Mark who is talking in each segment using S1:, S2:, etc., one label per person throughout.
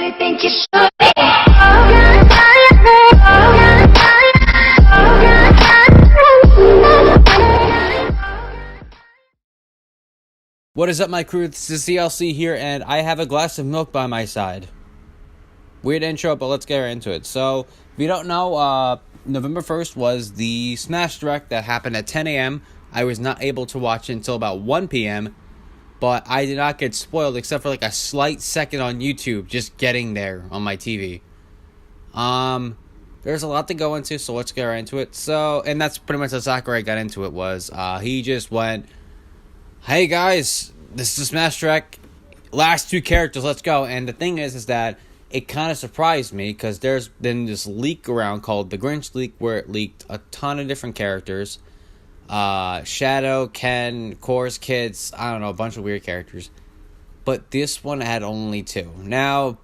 S1: really think you should.
S2: What is up, my crew? This is CLC here, and I have a glass of milk by my side. Weird intro, but let's get right into it. So, if you don't know, November 1st was the Smash Direct that happened at 10 a.m. I was not able to watch it until about 1 p.m., but I did not get spoiled except for like a slight second on YouTube just getting there on my TV. There's a lot to go into, so let's get right into it. So, and that's pretty much how Sakurai got into it, was he just went, hey guys, this is Smash Direct, last two characters, let's go. And the thing is that it kind of surprised me, because there's been this leak around called the Grinch Leak, where it leaked a ton of different characters. Shadow, Ken, Course Kids, I don't know, a bunch of weird characters. But this one had only two. Now,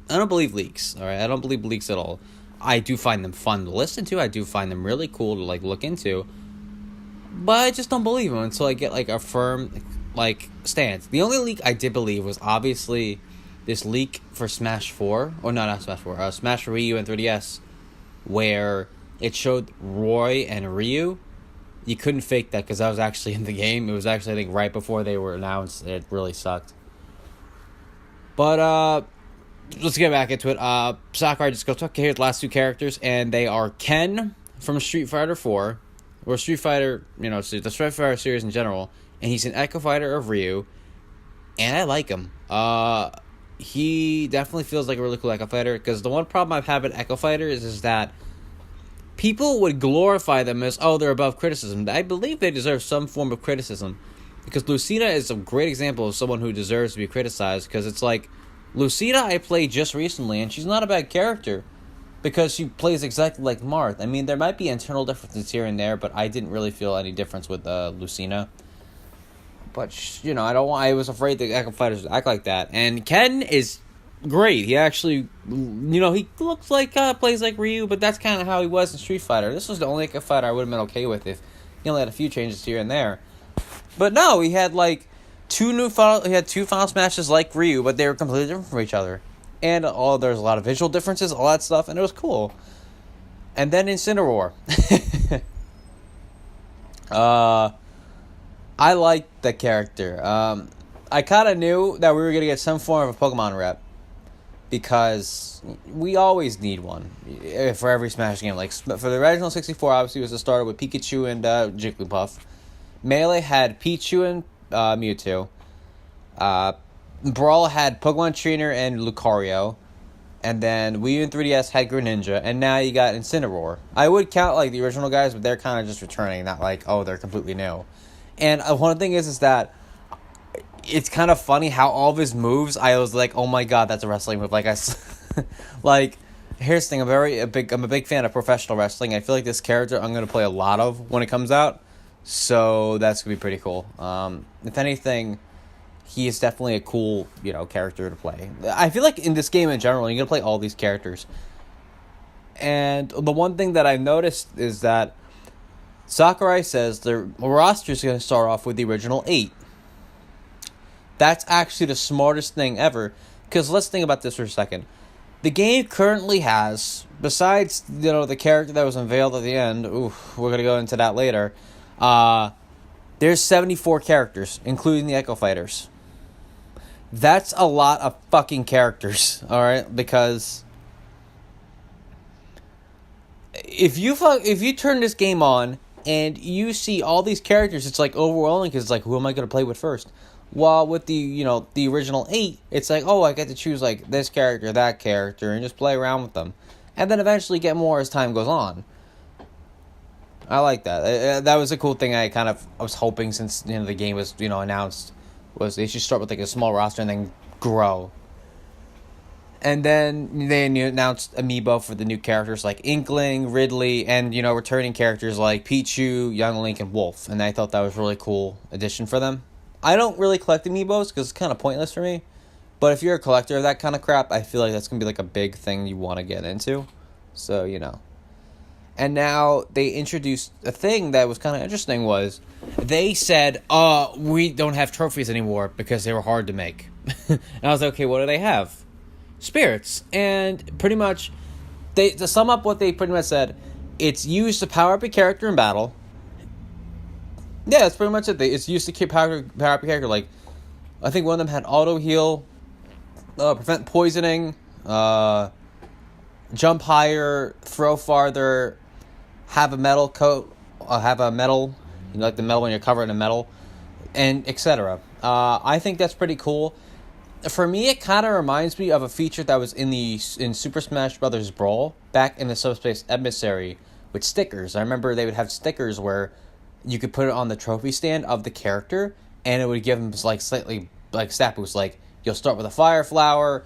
S2: I don't believe leaks, alright? I don't believe leaks at all. I do find them fun to listen to, I do find them really cool to, like, look into. But I just don't believe them until I get, like, a firm, like, stance. The only leak I did believe was obviously this leak for Smash 4. Or no, not Smash 4. Smash for Wii U and 3DS. Where it showed Roy and Ryu. You couldn't fake that because that was actually in the game. It was actually, I think, right before they were announced. It really sucked. But, let's get back into it. Sakurai just goes, okay, here's the last two characters. And they are Ken from Street Fighter 4. Or Street Fighter, you know, the Street Fighter series in general. And he's an Echo Fighter of Ryu. And I like him. He definitely feels like a really cool Echo Fighter. Because the one problem I've had with Echo Fighters is that people would glorify them as, oh, they're above criticism. I believe they deserve some form of criticism. Because Lucina is a great example of someone who deserves to be criticized. Because it's like, Lucina I played just recently, and she's not a bad character. Because she plays exactly like Marth. I mean, there might be internal differences here and there, but I didn't really feel any difference with Lucina. But, you know, I was afraid that Echo Fighters would act like that. And Ken is great. He actually, you know, he looks like, plays like Ryu, but that's kind of how he was in Street Fighter. This was the only Echo Fighter I would have been okay with if he only had a few changes here and there. But no, he had like two Final Smashes like Ryu, but they were completely different from each other. And there's a lot of visual differences, all that stuff, and it was cool. And then Incineroar. I liked the character. I kind of knew that we were going to get some form of a Pokemon rep. Because we always need one for every Smash game. Like, for the original 64, obviously, it was the starter with Pikachu and Jigglypuff. Melee had Pichu and Mewtwo. Brawl had Pokemon Trainer and Lucario. And then Wii U and 3DS had Greninja. And now you got Incineroar. I would count, like, the original guys, but they're kind of just returning. Not like, oh, they're completely new. And one thing is that it's kind of funny how all of his moves, I was like, oh my god, that's a wrestling move. Like, like, here's the thing, I'm a big fan of professional wrestling. I feel like this character I'm going to play a lot of when it comes out. So that's going to be pretty cool. If anything, he is definitely a cool, you know, character to play. I feel like in this game in general, you're going to play all these characters. And the one thing that I've noticed is that Sakurai says the roster is going to start off with the original 8. That's actually the smartest thing ever. Because let's think about this for a second. The game currently has, besides, you know, the character that was unveiled at the end, we're going to go into that later, there's 74 characters, including the Echo Fighters. That's a lot of fucking characters, alright? Because if you turn this game on and you see all these characters, it's like overwhelming, because it's like, who am I going to play with first? While with the, you know, the original 8, it's like, oh, I get to choose, like, this character, that character, and just play around with them. And then eventually get more as time goes on. I like that. That was a cool thing I was hoping since, you know, the game was, you know, announced, was they should start with, like, a small roster and then grow. And then they announced Amiibo for the new characters like Inkling, Ridley, and, you know, returning characters like Pichu, Young Link, and Wolf. And I thought that was a really cool addition for them. I don't really collect Amiibos because it's kind of pointless for me. But if you're a collector of that kind of crap, I feel like that's going to be like a big thing you want to get into. So, you know. And now they introduced a thing that was kind of interesting was they said, we don't have trophies anymore because they were hard to make. And I was like, okay, what do they have? spirits. And pretty much, to sum up what they pretty much said, it's used to power up a character in battle. Yeah, that's pretty much it. It's used to power up a character. Like, I think one of them had auto heal, prevent poisoning, jump higher, throw farther, have a metal coat, have a metal, like the metal when you're covered in metal, and etc. I think that's pretty cool. For me, it kind of reminds me of a feature that was in Super Smash Bros. Brawl back in the Subspace Emissary with stickers. I remember they would have stickers where you could put it on the trophy stand of the character, and it would give them like slightly like stat boosts. Like you'll start with a fire flower,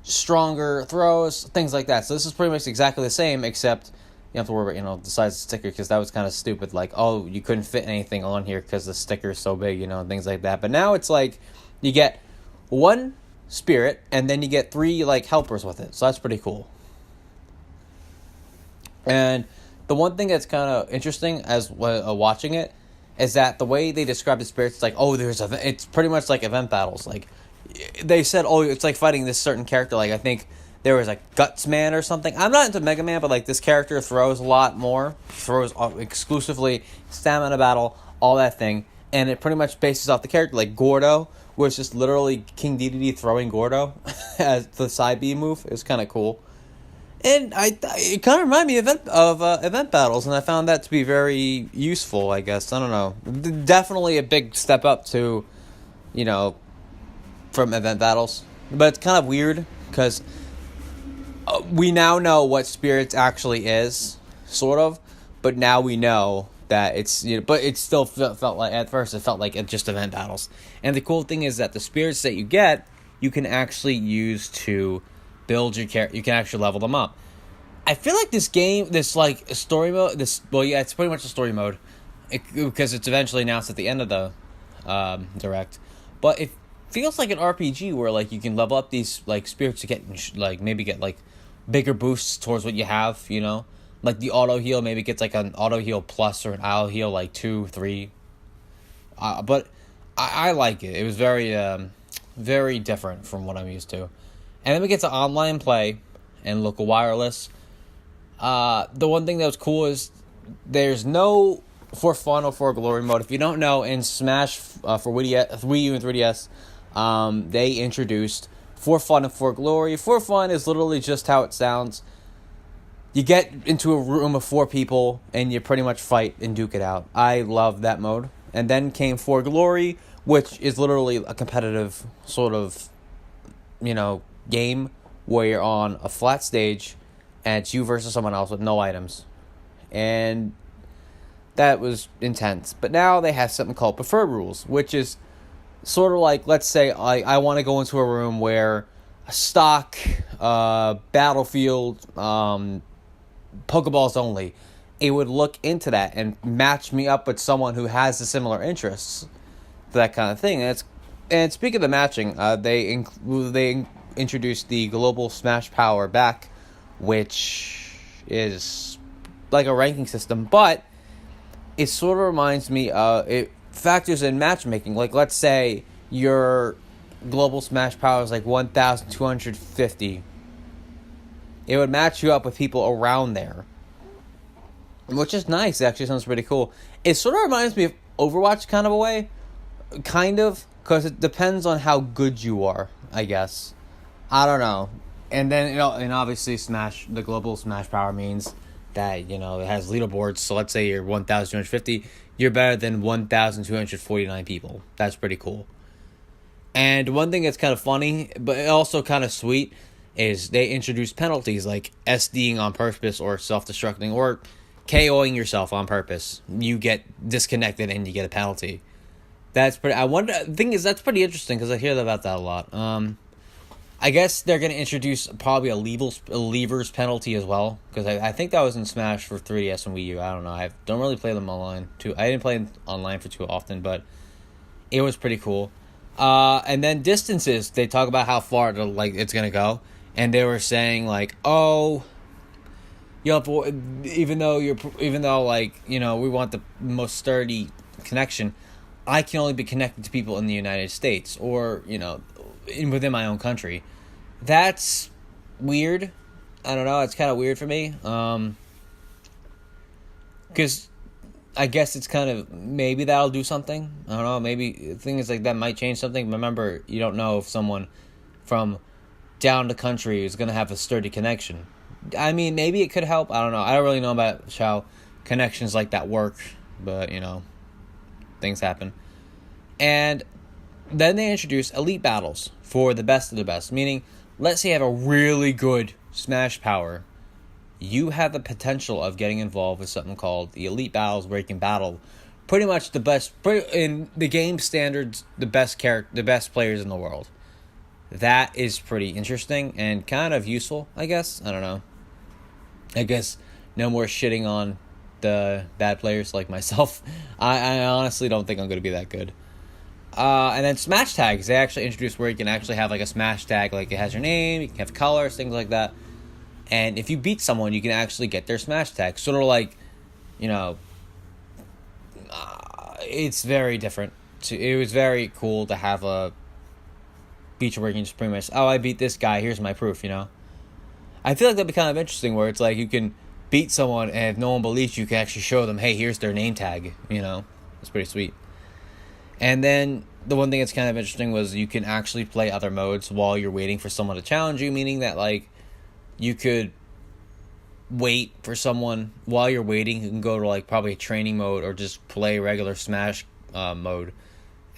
S2: stronger throws, things like that. So this is pretty much exactly the same, except you don't have to worry about the size of the sticker, because that was kind of stupid. Like, oh, you couldn't fit anything on here because the sticker is so big, and things like that. But now it's like you get one spirit, and then you get 3 like helpers with it. So that's pretty cool. And the one thing that's kind of interesting as watching it is that the way they describe the spirits, it's like, oh, it's pretty much like event battles. Like they said, oh, it's like fighting this certain character. Like I think there was like Guts Man or something. I'm not into Mega Man, but like this character throws a lot more. Throws exclusively stamina battle, all that thing, and it pretty much bases off the character. Like Gordo, where it's just literally King Dedede throwing Gordo as the side B move. It's kind of cool. And it kind of reminded me of event battles, and I found that to be very useful, I guess. I don't know. Definitely a big step up to, from event battles. But it's kind of weird, because we now know what spirits actually is, sort of. But now we know that it's, but it still felt like, at first, it felt like it just event battles. And the cool thing is that the spirits that you get, you can actually use to build your character. You can actually level them up. I feel like this game, this like story mode, it's pretty much a story mode, because it's eventually announced at the end of the direct. But it feels like an RPG where like you can level up these like spirits to get like maybe get like bigger boosts towards what you have. Like the auto heal maybe gets like an auto heal plus or an auto heal like 2, 3. But I like it. It was very different from what I'm used to. And then we get to online play and local wireless. The one thing that was cool is there's no For Fun or For Glory mode. If you don't know, in Smash for Wii U and 3DS, they introduced For Fun and For Glory. For Fun is literally just how it sounds. You get into a room of 4 people and you pretty much fight and duke it out. I love that mode. And then came For Glory, which is literally a competitive sort of, game where you're on a flat stage and it's you versus someone else with no items. And that was intense. But now they have something called Preferred Rules, which is sort of like, let's say I want to go into a room where a stock, battlefield, Pokeballs only. It would look into that and match me up with someone who has the similar interests, that kind of thing. And speaking of the matching, they introduced the Global Smash Power back, which is like a ranking system, but it sort of reminds me, it factors in matchmaking. Like, let's say your Global Smash Power is like 1,250. It would match you up with people around there, which is nice. It actually sounds pretty cool. It sort of reminds me of Overwatch kind of a way, because it depends on how good you are, I guess. I don't know. And then, and obviously the Global Smash Power means that, it has leaderboards. So let's say you're 1,250, you're better than 1,249 people. That's pretty cool. And one thing that's kind of funny, but also kind of sweet, is they introduced penalties like SDing on purpose or self-destructing or KOing yourself on purpose. You get disconnected and you get a penalty. That's pretty. The thing is, that's pretty interesting because I hear about that a lot. I guess they're going to introduce probably a levers penalty as well, because I think that was in Smash for 3DS and Wii U. I don't know. I don't really play them online too. I didn't play online for too often, but it was pretty cool. And then distances. They talk about how far it's going to go. And they were saying like, oh, even though we want the most sturdy connection, I can only be connected to people in the United States or within my own country. That's weird. I don't know. It's kind of weird for me. Because I guess it's kind of, maybe that'll do something. I don't know. Maybe things like that might change something. Remember, you don't know if someone from down the country is going to have a sturdy connection. I mean, maybe it could help. I don't know. I don't really know about how connections like that work. But, things happen. And then they introduce elite battles for the best of the best. Meaning, let's say you have a really good Smash power. You have the potential of getting involved with something called the elite battles, where you can battle pretty much the best, in the game standards, the best players in the world. That is pretty interesting and kind of useful, I guess. I don't know. I guess no more shitting on the bad players like myself. I honestly don't think I'm going to be that good. And then Smash tags. They actually introduced where you can actually have like a Smash tag, like it has your name, you can have colors, things like that. And if you beat someone, you can actually get their Smash tag. Sort of like, it's very different. It was very cool to have a feature where you can just pretty much, I beat this guy, here's my proof, I feel like that'd be kind of interesting, where it's like you can beat someone, and if no one believes you, can actually show them, hey, here's their name tag, It's pretty sweet. And then the one thing that's kind of interesting was you can actually play other modes while you're waiting for someone to challenge you, meaning that, like, you could wait for someone while you're waiting. You can go to, like, probably a training mode or just play regular Smash mode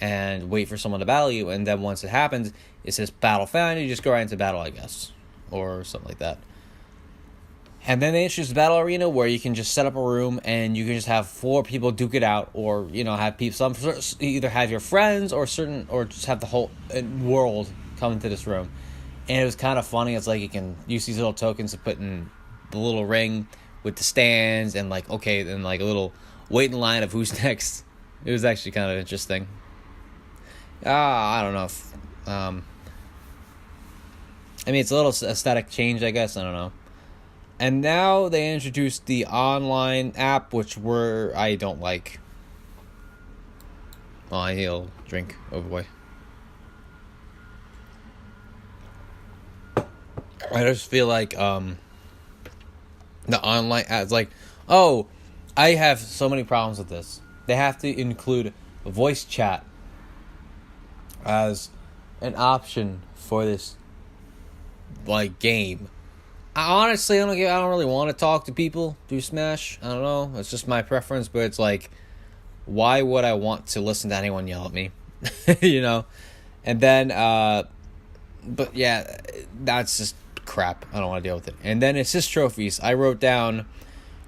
S2: and wait for someone to battle you. And then once it happens, it says battle found. You just go right into battle, I guess, or something like that. And then they introduced the battle arena, where you can just set up a room and you can just have 4 people duke it out, or have people, either have your friends or just have the whole world come into this room. And it was kind of funny. It's like you can use these little tokens to put in the little ring with the stands, and like, okay, then like a little wait in line of who's next. It was actually kind of interesting. I don't know if, it's a little aesthetic change, I guess. I don't know. And now they introduced the online app, which I don't like. Oh, he'll drink. Oh boy. I just feel like the online ads, like, I have so many problems with this. They have to include voice chat as an option for this, like, game. Honestly, I don't really want to talk to people through Smash. I don't know. It's just my preference, but it's like, why would I want to listen to anyone yell at me? And then, but yeah, that's just crap. I don't want to deal with it. And then assist trophies. I wrote down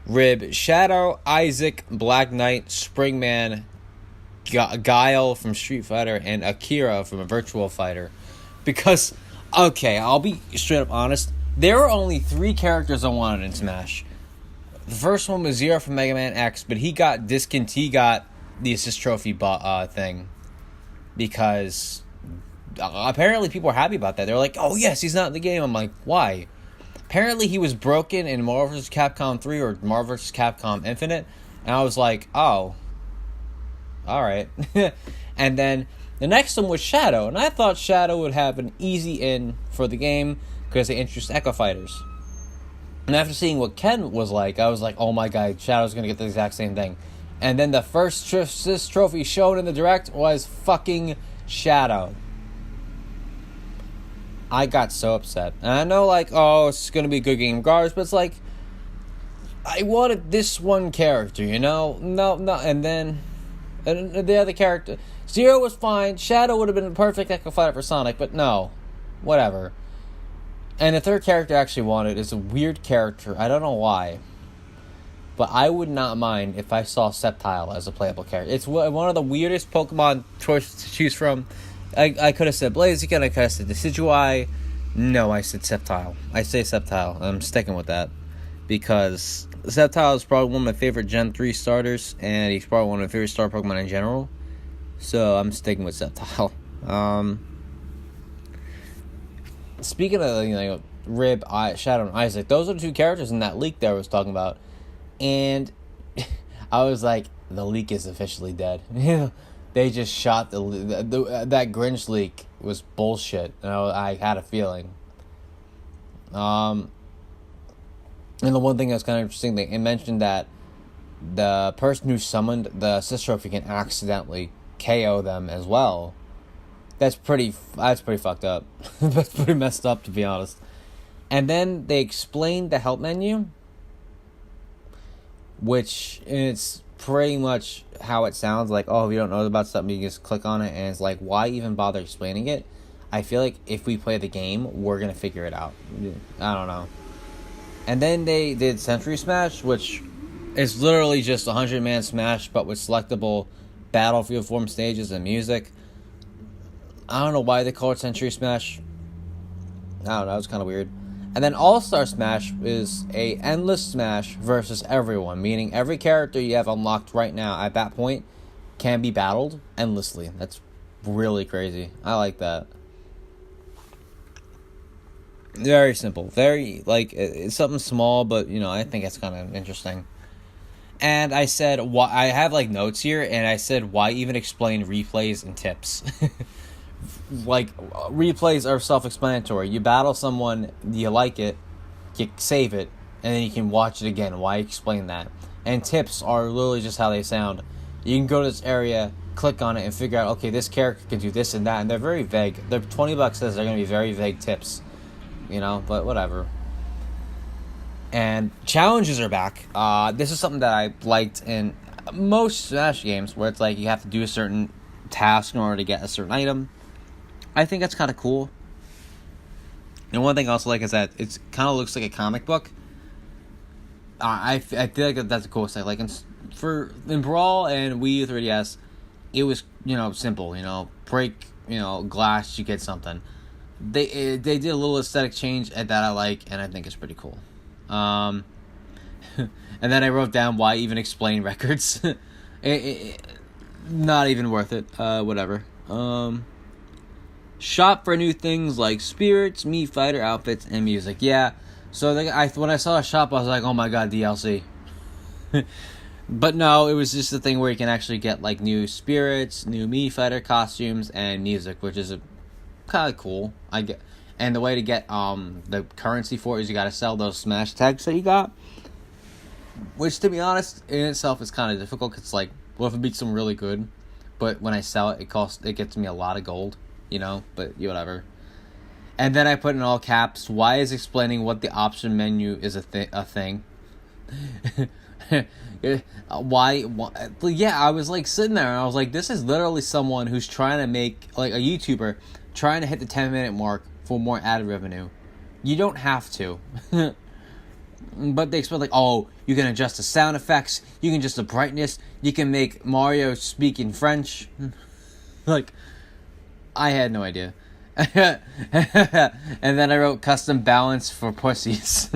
S2: Rib, Shadow, Isaac, Black Knight, Springman, Guile from Street Fighter, and Akira from a Virtual Fighter. Because, okay, I'll be straight up honest. There were only 3 characters I wanted in Smash. The first one was Zero from Mega Man X, but he got the assist trophy thing. Because apparently people are happy about that. They're like, oh yes, he's not in the game. I'm like, why? Apparently he was broken in Marvel vs. Capcom 3 or Marvel vs. Capcom Infinite. And I was like, oh. Alright. And then the next one was Shadow. And I thought Shadow would have an easy in for the game, because they introduced Echo Fighters. And after seeing what Ken was like, I was like, oh my god, Shadow's going to get the exact same thing. And then the first trophy shown in the Direct was fucking Shadow. I got so upset. And I know, like, it's going to be a good game regardless, but it's like, I wanted this one character, No, and then the other character. Zero was fine. Shadow would have been a perfect Echo Fighter for Sonic, but no. Whatever. And the third character I actually wanted is a weird character. I don't know why. But I would not mind if I saw Sceptile as a playable character. It's one of the weirdest Pokemon choices to choose from. I could have said Blaziken, I could have said Decidueye. No, I said Sceptile. I say Sceptile. I'm sticking with that. Because Sceptile is probably one of my favorite Gen 3 starters. And he's probably one of my favorite star Pokemon in general. So I'm sticking with Sceptile. Speaking of, Rib, Shadow, and Isaac, those are the 2 characters in that leak that I was talking about. And I was like, the leak is officially dead. They just shot that Grinch leak was bullshit. I had a feeling. And the one thing that's kind of interesting, they mentioned that the person who summoned the assist trophy can accidentally KO them as well. That's pretty fucked up. That's pretty messed up, to be honest. And then they explained the help menu, which it's pretty much how it sounds. Like, oh, if you don't know about something, you just click on it, and it's like, why even bother explaining it? I feel like if we play the game, we're gonna figure it out. I don't know. And then they did Century Smash, which is literally just a 100-man smash, but with selectable battlefield form stages and music. I don't know why they call it Century Smash. I don't know, it's kind of weird. And then All-Star Smash is a endless smash versus everyone, meaning every character you have unlocked right now at that point can be battled endlessly. That's really crazy. I like that. Very simple. Very, like, it's something small, but, I think it's kind of interesting. And I said, why, I have, like, notes here, and I said, why even explain replays and tips? Like, replays are self-explanatory. You battle someone, you like it, you save it, and then you can watch it again. Why explain that? And tips are literally just how they sound. You can go to this area, click on it, and figure out, okay, this character can do this and that, and they're very vague. They're $20 says they're going to be very vague tips. But whatever. And challenges are back. This is something that I liked in most Smash games, where it's like you have to do a certain task in order to get a certain item. I think that's kind of cool. And one thing I also like is that it kind of looks like a comic book. I feel like that's a cool thing. Like in Brawl and Wii U 3DS, it was simple. Break glass, you get something. They did a little aesthetic change that I like, and I think it's pretty cool. And then I wrote down why even explain records. Not even worth it. Whatever. Shop for new things like spirits, Mii Fighter outfits, and music. Yeah. So when I saw a shop, I was like, oh my god, DLC. But no, it was just the thing where you can actually get like new spirits, new Mii Fighter costumes, and music, which is kind of cool. And the way to get the currency for it is you gotta sell those Smash tags that you got, which, to be honest, in itself is kind of difficult. Cause it's like, what if it beats them really good, but when I sell it, it gets me a lot of gold, But whatever. And then I put in all caps, why is explaining what the option menu is a thing? Why? Yeah, I was like sitting there and I was like, this is literally someone who's trying to make, like, a YouTuber trying to hit the 10-minute mark for more ad revenue. You don't have to. But they explain, like, oh, you can adjust the sound effects, you can adjust the brightness, you can make Mario speak in French. Like, I had no idea. And then I wrote custom balance for pussies.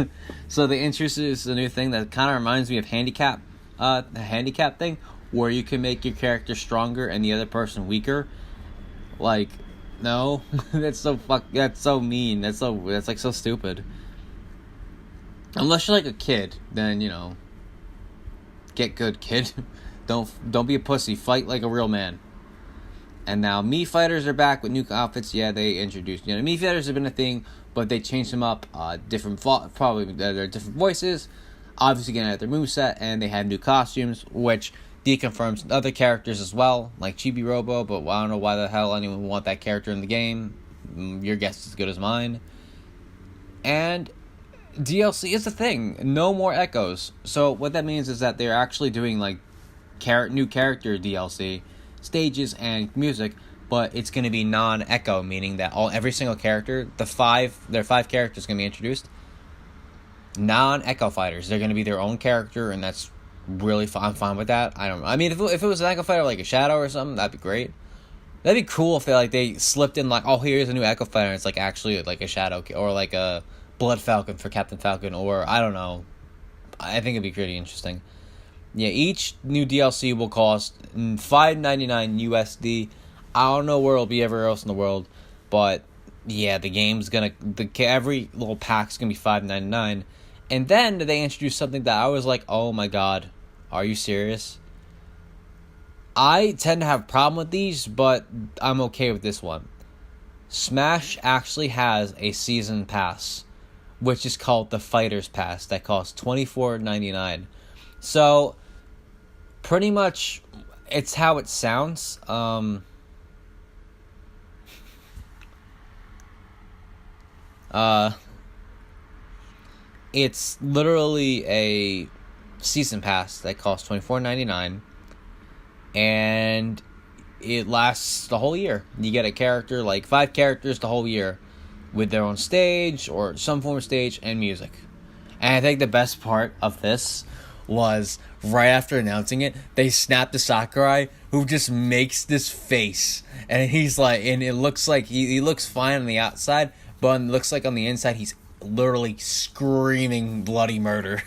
S2: So they introduced a new thing that kind of reminds me of a handicap thing, where you can make your character stronger and the other person weaker. Like, no, that's so mean. That's like so stupid. Unless you're like a kid, then get good, kid. Don't be a pussy. Fight like a real man. And now Mii Fighters are back with new outfits. Yeah, they introduced. Mii Fighters have been a thing, but they changed them up. Probably they're different voices. Obviously, getting at their moveset, and they have new costumes, which deconfirms other characters as well, like Chibi Robo. But I don't know why the hell anyone would want that character in the game. Your guess is as good as mine. And DLC is a thing. No more echoes. So what that means is that they're actually doing like new character DLC. Stages and music, but it's going to be non-echo, meaning that every single character, there are 5 characters going to be introduced, non-echo fighters. They're going to be their own character, and that's really fun. I'm fine with that. I mean, if it was an echo fighter like a Shadow or something, that'd be great. That'd be cool if they slipped in like, oh, here's a new echo fighter, and it's like actually like a Shadow or like a Blood Falcon for Captain Falcon, or I don't know. I think it'd be pretty interesting. Yeah, each new DLC will cost $5.99 USD. I don't know where it'll be everywhere else in the world, but yeah, the game's every little pack's gonna be $5.99. And then they introduced something that I was like, oh my god, are you serious? I tend to have a problem with these, but I'm okay with this one. Smash actually has a season pass, which is called the Fighter's Pass that costs $24.99. So, pretty much, it's how it sounds. It's literally a season pass that costs $24.99, and it lasts the whole year. You get a character, like 5 characters the whole year, with their own stage or some form of stage and music. And I think the best part of this was right after announcing it, they snapped to Sakurai, who just makes this face, and he's like, and it looks like he looks fine on the outside, but it looks like on the inside he's literally screaming bloody murder.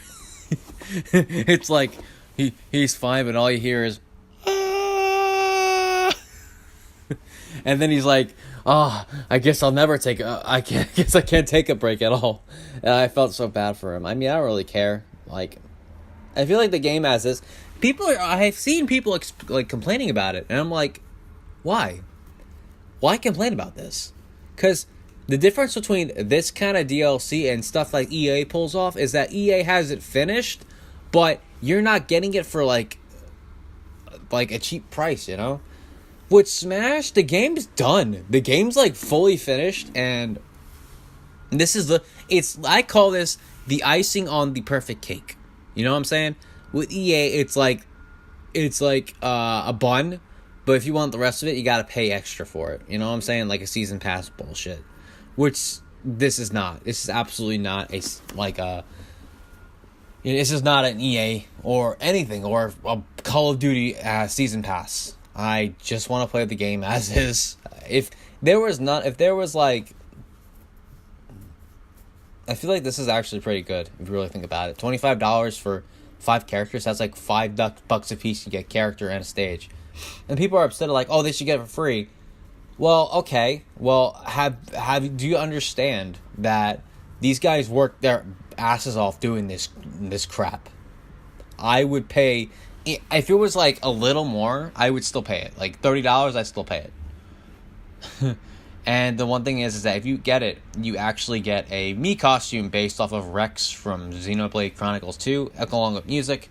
S2: It's like he's fine, but all you hear is ah! And then he's like, "Oh, I guess I'll never take I guess I can't take a break at all." And I felt so bad for him. I mean, I don't really care. Like, I feel like the game has this. I've seen people like complaining about it, and I'm like, why? Why complain about this? Because the difference between this kind of DLC and stuff like EA pulls off is that EA has it finished, but you're not getting it for like a cheap price, you know? With Smash, the game's done. The game's like fully finished, and this is I call this the icing on the perfect cake. You know what I'm saying? With EA, it's like a bun, but if you want the rest of it, you gotta pay extra for it. You know what I'm saying? Like a season pass bullshit. Which this is not. This is absolutely not this is not an EA or anything or a Call of Duty season pass. I just want to play the game as is. I feel like this is actually pretty good if you really think about it. $25 for 5 characters. That's like $5 a piece. You get character and a stage, and people are upset like, oh, they should get it for free. Well, okay. Well, do you understand that these guys work their asses off doing this crap? I would pay, if it was like a little more, I would still pay it. Like $30, I'd still pay it. And the one thing is that if you get it, you actually get a Mii costume based off of Rex from Xenoblade Chronicles 2, along with music.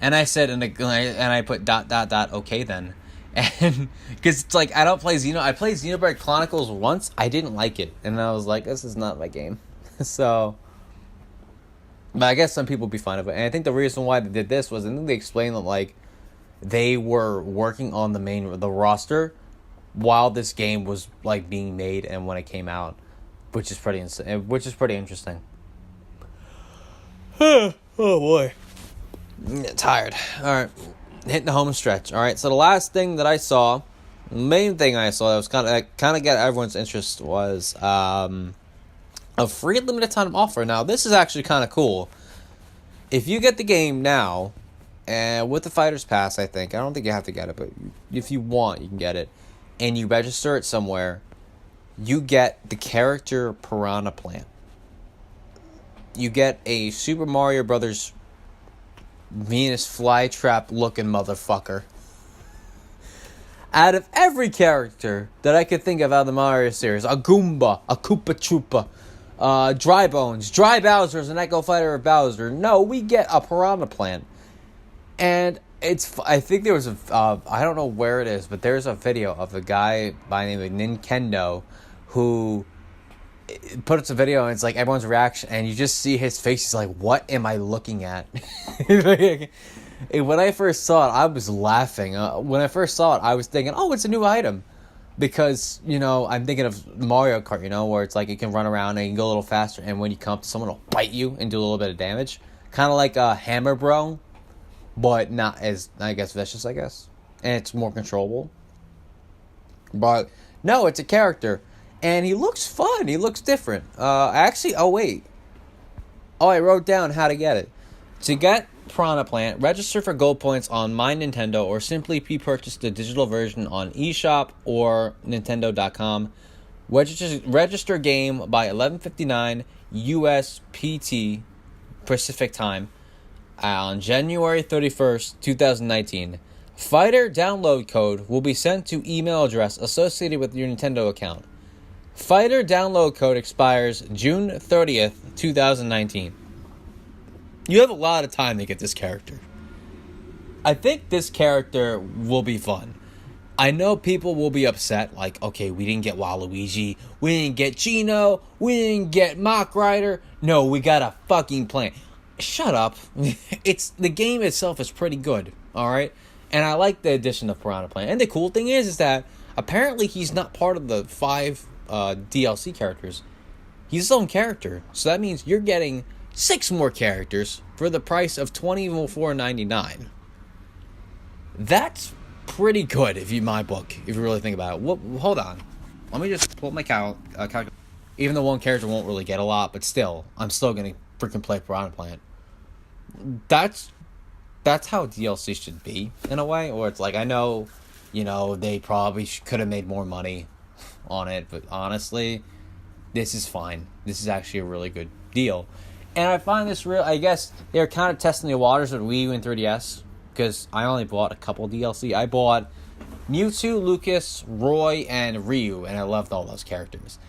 S2: And I said, and I put ... okay then. And because it's like I played Xenoblade Chronicles once, I didn't like it, and I was like, this is not my game. So, but I guess some people would be fine with it. And I think the reason why they did this was, I think they explained that like they were working on the roster while this game was like being made and when it came out, which is pretty interesting. Oh boy, I'm tired. All right. Hitting the home stretch. All right, so the last thing that I saw, the main thing I saw that was kind of get everyone's interest was a free limited time offer. Now, this is actually kind of cool. If you get the game now, and with the Fighter's Pass, I don't think you have to get it, but if you want, you can get it, and you register it somewhere, you get the character Piranha Plant. You get a Super Mario Brothers Venus flytrap looking motherfucker. Out of every character that I could think of out of the Mario series, a Goomba, a Koopa Troopa, Dry Bones, Dry Bowser's an Echo Fighter of Bowser. No, we get a Piranha Plant. And I think there was I don't know where it is, but there's a video of a guy by the name of Nintendo who put up a video, and it's like everyone's reaction, and you just see his face. He's like, what am I looking at? When I first saw it, I was laughing. When I first saw it, I was thinking, oh, it's a new item. Because, I'm thinking of Mario Kart, where it's like you can run around and you can go a little faster, and when you come up to someone, it'll bite you and do a little bit of damage. Kind of like a Hammer Bro, but not as, I guess, vicious, I guess. And it's more controllable. But, no, it's a character. And he looks fun. He looks different. I wrote down how to get it. To get Piranha Plant, register for gold points on My Nintendo or simply pre-purchase the digital version on eShop or Nintendo.com. Register game by 11:59 US PT Pacific Time on January 31st, 2019. Fighter download code will be sent to email address associated with your Nintendo account. Fighter download code expires June 30th, 2019. You have a lot of time to get this character. I think this character will be fun. I know people will be upset, like, okay, we didn't get Waluigi, we didn't get Gino, we didn't get Mach Rider. No, we got a fucking plant. Shut up. The game itself is pretty good, alright? And I like the addition of Piranha Plant. And the cool thing is that apparently he's not part of the 5 DLC characters. He's his own character. So that means you're getting 6 more characters for the price of $24.99. That's pretty good, if you my book, if you really think about it. Hold on. Let me just pull up my calculator. Even though one character won't really get a lot, but still, I'm still going to freaking play Piranha Plant. That's how DLC should be, in a way. Or it's like, I know, they probably could have made more money on it, but honestly, this is fine. This is actually a really good deal. And I find this I guess they're kind of testing the waters with Wii U and 3DS, because I only bought a couple DLC. I bought Mewtwo, Lucas, Roy, and Ryu, and I loved all those characters.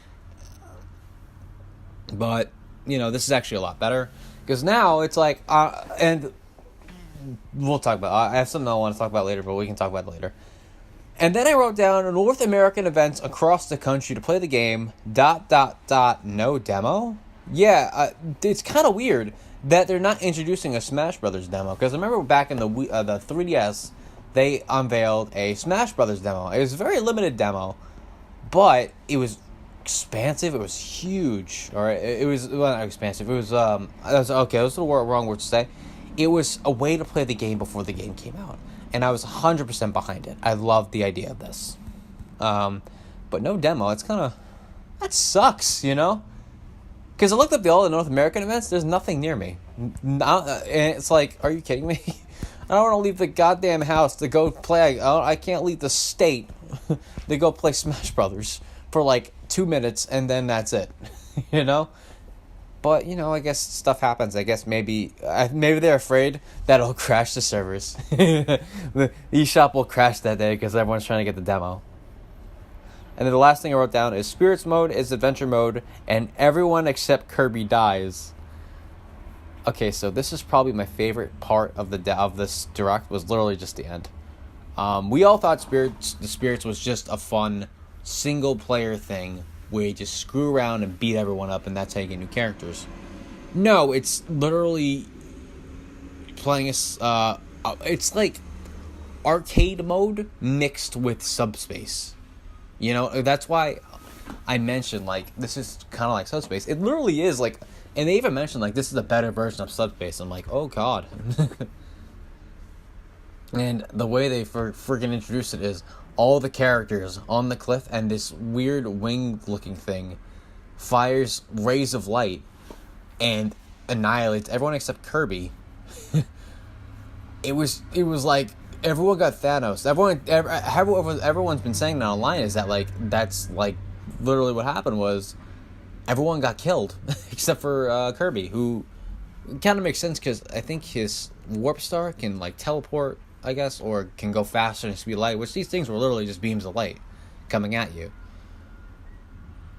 S2: But, this is actually a lot better, because now it's like, and we'll talk about I have something I want to talk about later, but we can talk about it later. And then I wrote down North American events across the country to play the game, ... no demo? Yeah, it's kind of weird that they're not introducing a Smash Brothers demo, because I remember back in the 3DS, they unveiled a Smash Brothers demo. It was a very limited demo, but it was expansive. It was huge. All right, it was not expansive. It was okay. That was the wrong word to say. It was a way to play the game before the game came out, and I was 100% behind it. I loved the idea of this, but no demo. It's kind of that sucks, Because I looked up all the North American events, there's nothing near me. And it's like, are you kidding me? I don't want to leave the goddamn house to go play. I can't leave the state to go play Smash Brothers for like 2 minutes, and then that's it. But, I guess stuff happens. I guess maybe they're afraid that it'll crash the servers. The eShop will crash that day because everyone's trying to get the demo. And then the last thing I wrote down is Spirits mode is adventure mode, and everyone except Kirby dies. Okay, so this is probably my favorite part of this direct, was literally just the end. We all thought the Spirits was just a fun single player thing where you just screw around and beat everyone up, and that's how you get new characters. No, it's literally playing it's like arcade mode mixed with Subspace. That's why I mentioned, this is kind of like Subspace. It literally is, and they even mentioned, this is a better version of Subspace. I'm like, oh, God. And the way they freaking introduced it is all the characters on the cliff, and this weird wing-looking thing fires rays of light and annihilates everyone except Kirby. It was like everyone got Thanos. Everyone's been saying that online is that that's literally what happened was everyone got killed except for Kirby, who kind of makes sense because I think his warp star can teleport, I guess, or can go faster than speed of light, which these things were literally just beams of light coming at you.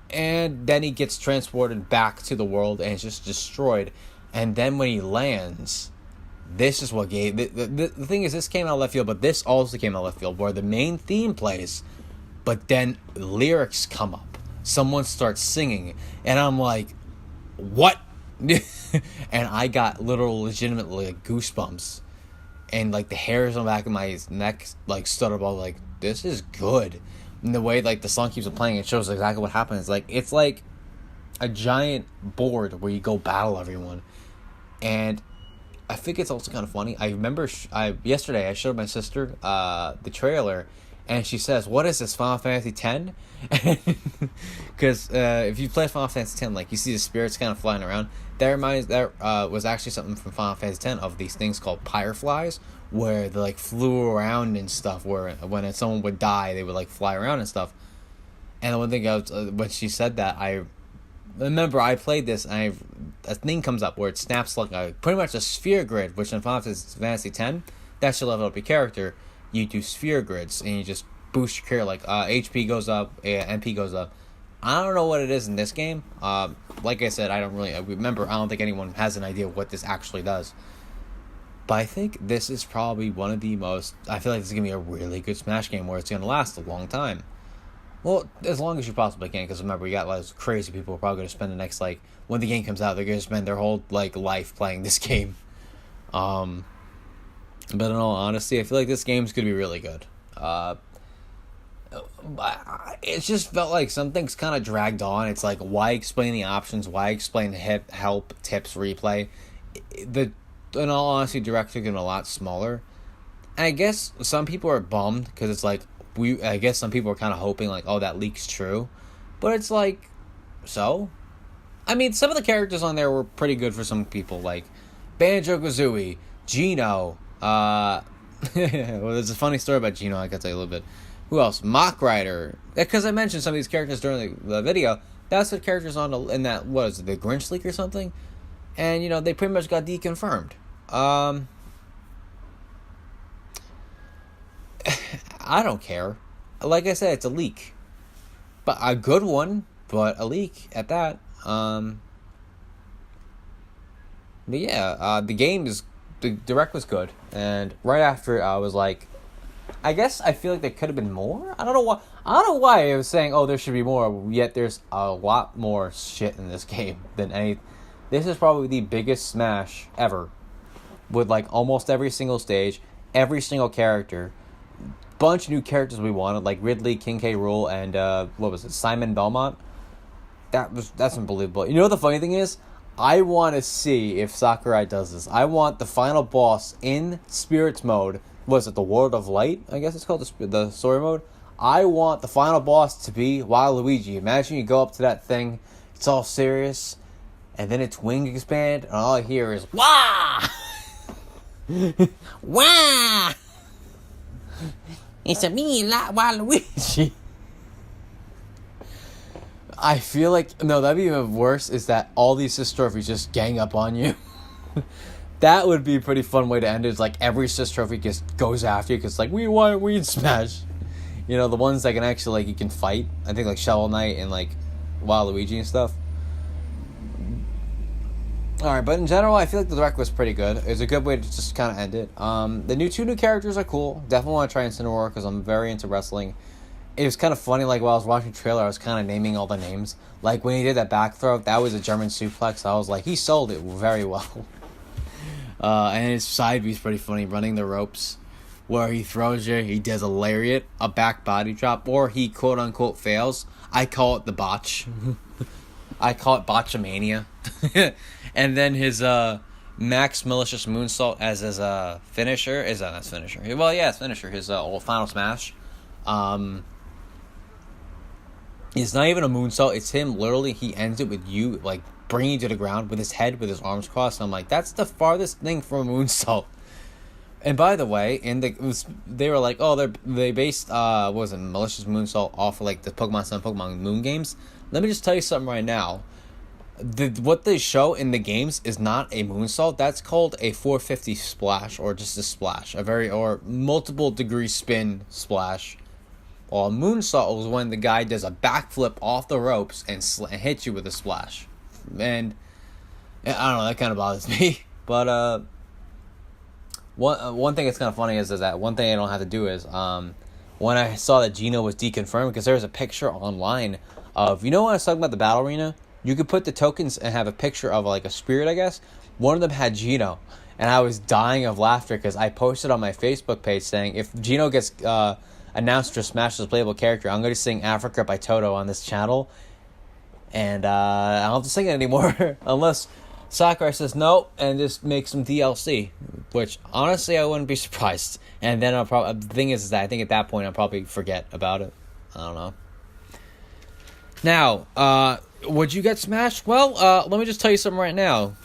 S2: And then he gets transported back to the world and is just destroyed. And then when he lands, this is what gave... The thing is, this came out of left field, but this also came out of left field, where the main theme plays, but then lyrics come up. Someone starts singing, and I'm like, what? And I got legitimately goosebumps. And the hairs on the back of my neck stood up. I was like, this is good. And the way the song keeps playing, it shows exactly what happens. It's like a giant board where you go battle everyone. And I think it's also kind of funny. I remember yesterday I showed my sister the trailer, and she says, "What is this, Final Fantasy X?" Because if you play Final Fantasy X, you see the spirits kind of flying around. That was actually something from Final Fantasy X of these things called Pyreflies, where they flew around and stuff. Where when someone would die, they would fly around and stuff. And the one thing when she said that, I remember I played this, and a thing comes up where it snaps pretty much a sphere grid, which in Final Fantasy X, that should level up your character. You do sphere grids, and you just boost your character. HP goes up, MP goes up, I don't know what it is in this game. Like I said, I don't really remember. I don't think anyone has an idea what this actually does. But I think this is probably one of the most... I feel like this is going to be a really good Smash game where it's going to last a long time. Well, as long as you possibly can, because remember, you got those crazy people who are probably going to spend the next, like... When the game comes out, they're going to spend their whole, like, life playing this game. But in all honesty, I feel like this game's going to be really good. It just felt like something's kind of dragged on. It's like, why explain the options? Why explain help, tips, replay? In all honesty, Direct's getting a lot smaller. And I guess some people are bummed because it's like, I guess some people are kind of hoping like, oh, that leak's true. But it's like, so? I mean, some of the characters on there were pretty good for some people, like Banjo-Kazooie, Gino. Well, there's a funny story about Gino I can tell you a little bit. Who else? Mock Rider. Because I mentioned some of these characters during the video. That's the characters in that, what is it, the Grinch Leak or something? And, they pretty much got deconfirmed. I don't care. Like I said, it's a leak. But a good one, but a leak at that. But yeah, the Direct was good. And right after it, I was like, I guess I feel like there could have been more. I don't know why I was saying, oh, there should be more, yet there's a lot more shit in this game than any. This is probably the biggest Smash ever, with like almost every single stage, every single character, bunch of new characters we wanted, like Ridley, King K. Rool, and what was it, Simon Belmont. That's unbelievable. You know what the funny thing is? I want to see if Sakurai does this. I want the final boss in Spirits mode. Was it the World of Light? I guess it's called the story mode. I want the final boss to be Waluigi. Imagine you go up to that thing, it's all serious, and then its wing expand, and all I hear is wah, wah. It's a me, not Waluigi. I feel like that'd be even worse. Is that all these Sis trophies just gang up on you? That would be a pretty fun way to end it. It's like every Sis trophy just goes after you because like we in Smash. The ones that can actually like you can fight. I think like Shovel Knight and like Waluigi and stuff. Alright, but in general, I feel like the Direct was pretty good. It was a good way to just kind of end it. The two new characters are cool. Definitely want to try Incineroar because I'm very into wrestling. It was kind of funny, like, while I was watching the trailer, I was kind of naming all the names. Like, when he did that back throw, that was a German suplex. I was like, he sold it very well. And his side view's pretty funny, running the ropes, where he throws you, he does a lariat, a back body drop, or he quote-unquote fails. I call it the botch. I call it botchamania. And then his Max Malicious Moonsault as his finisher. Is that his finisher? Well, yeah, his finisher. His old Final Smash. It's not even a moonsault. It's him literally. He ends it with you like bringing you to the ground with his head, with his arms crossed. And I'm like, that's the farthest thing from a moonsault. And by the way, they were like, oh, they based what was it, Malicious Moonsault off of like the Pokemon Sun, Pokemon Moon games. Let me just tell you something right now. What they show in the games is not a moonsault. That's called a 450 splash, or just a splash, or multiple degree spin splash. Well, a moonsault was when the guy does a backflip off the ropes and hits you with a splash. And I don't know, that kind of bothers me. But one thing that's kind of funny is that one thing I don't have to do is when I saw that Gino was deconfirmed, because there was a picture online of, when I was talking about the battle arena, you could put the tokens and have a picture of like a spirit, I guess. One of them had Gino, and I was dying of laughter because I posted on my Facebook page saying if Gino gets announced for Smash as a playable character, I'm going to sing Africa by Toto on this channel. And I don't have to sing it anymore unless Sakurai says no and just makes some DLC, which honestly I wouldn't be surprised. And then the thing is that I think at that point I'll probably forget about it. I don't know. Now, would you get Smashed? Well, let me just tell you something right now.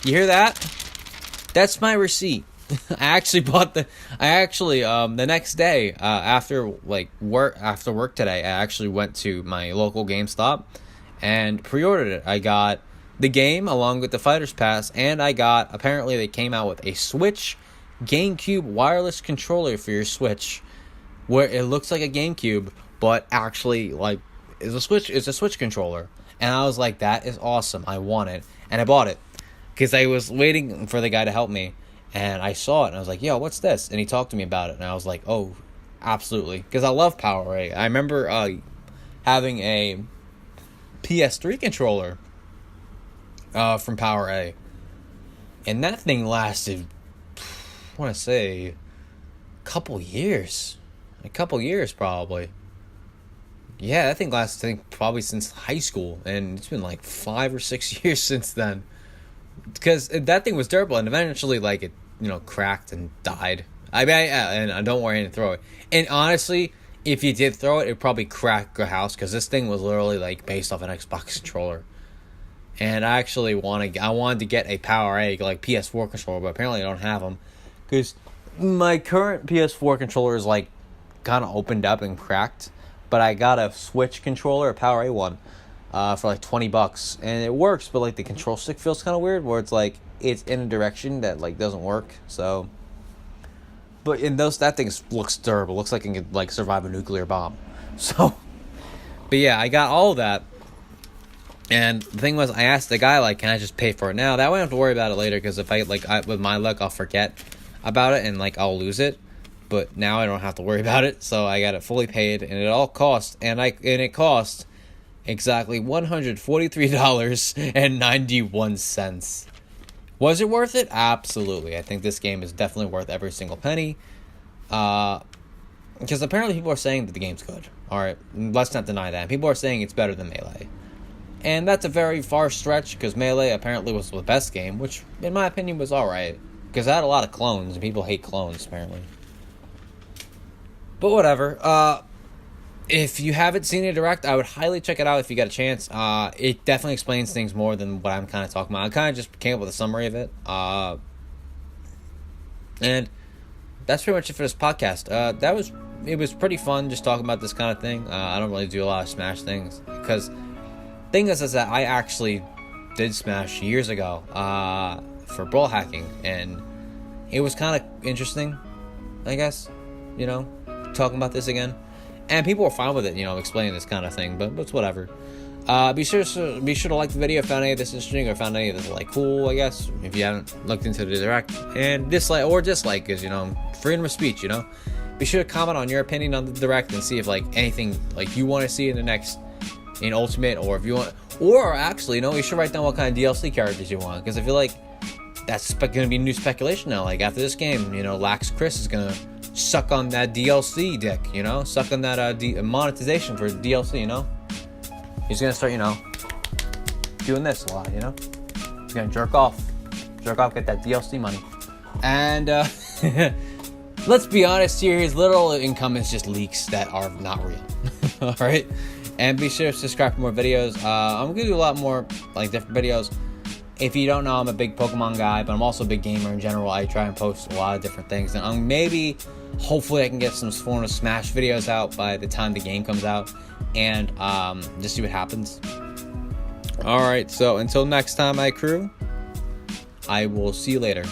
S2: You hear that? That's my receipt. I actually bought the next day after work today, I actually went to my local GameStop and pre-ordered it. I got the game along with the Fighter's Pass, and apparently they came out with a Switch GameCube wireless controller for your Switch, where it looks like a GameCube, but actually like it's a Switch controller, and I was like, that is awesome. I want it, and I bought it because I was waiting for the guy to help me, and I saw it, and I was like, yo, what's this? And he talked to me about it, and I was like, oh, absolutely, because I love PowerA. I remember having a PS3 controller from PowerA, and that thing lasted, I want to say, a couple years probably. Yeah, that thing lasted, I think, probably since high school, and it's been like 5 or 6 years since then. Because that thing was durable, and eventually, like, it, cracked and died. And don't worry, I didn't throw it. And honestly, if you did throw it, it'd probably crack your house, because this thing was literally, like, based off an Xbox controller. And I actually wanted to get a PowerA, like, PS4 controller, but apparently I don't have them. Because my current PS4 controller is, like, kind of opened up and cracked. But I got a Switch controller, a PowerA one, for like $20, and it works. But like the control stick feels kind of weird, where it's like it's in a direction that like doesn't work. So, but that thing looks durable. Looks like it could like survive a nuclear bomb. So, but yeah, I got all of that. And the thing was, I asked the guy like, "Can I just pay for it now?" That way I don't have to worry about it later. Because if with my luck, I'll forget about it and like I'll lose it. But now I don't have to worry about it, so I got it fully paid, and it all cost, and it cost exactly $143.91. Was it worth it? Absolutely. I think this game is definitely worth every single penny. Because apparently people are saying that the game's good. All right, let's not deny that. People are saying it's better than Melee, and that's a very far stretch because Melee apparently was the best game, which in my opinion was all right because it had a lot of clones, and people hate clones apparently. But whatever. If you haven't seen it direct, I would highly check it out if you got a chance. It definitely explains things more than what I'm kind of talking about. I kind of just came up with a summary of it. And that's pretty much it for this podcast. It was pretty fun just talking about this kind of thing. I don't really do a lot of Smash things because thing is that I actually did Smash years ago for brawl hacking, and it was kind of interesting, I guess. Talking about this again, and people were fine with it, explaining this kind of thing, but it's whatever. Be sure to like the video if you found any of this interesting or found any of this like cool, I guess, if you haven't looked into the direct, and dislike because freedom of speech. Be sure to comment on your opinion on the direct and see if like anything like you want to see in Ultimate, or if you want, or actually you should write down what kind of DLC characters you want, because I feel like that's going to be new speculation now. Like after this game, Lax Chris is going to suck on that DLC dick, suck on that monetization for DLC, he's gonna start, doing this a lot, he's gonna jerk off, get that DLC money, and let's be honest here, his literal income is just leaks that are not real. All right, and be sure to subscribe for more videos. I'm gonna do a lot more like different videos. If you don't know, I'm a big Pokemon guy, but I'm also a big gamer in general. I try and post a lot of different things, and hopefully I can get some form of Smash videos out by the time the game comes out, and just see what happens. Alright, so until next time, my crew, I will see you later.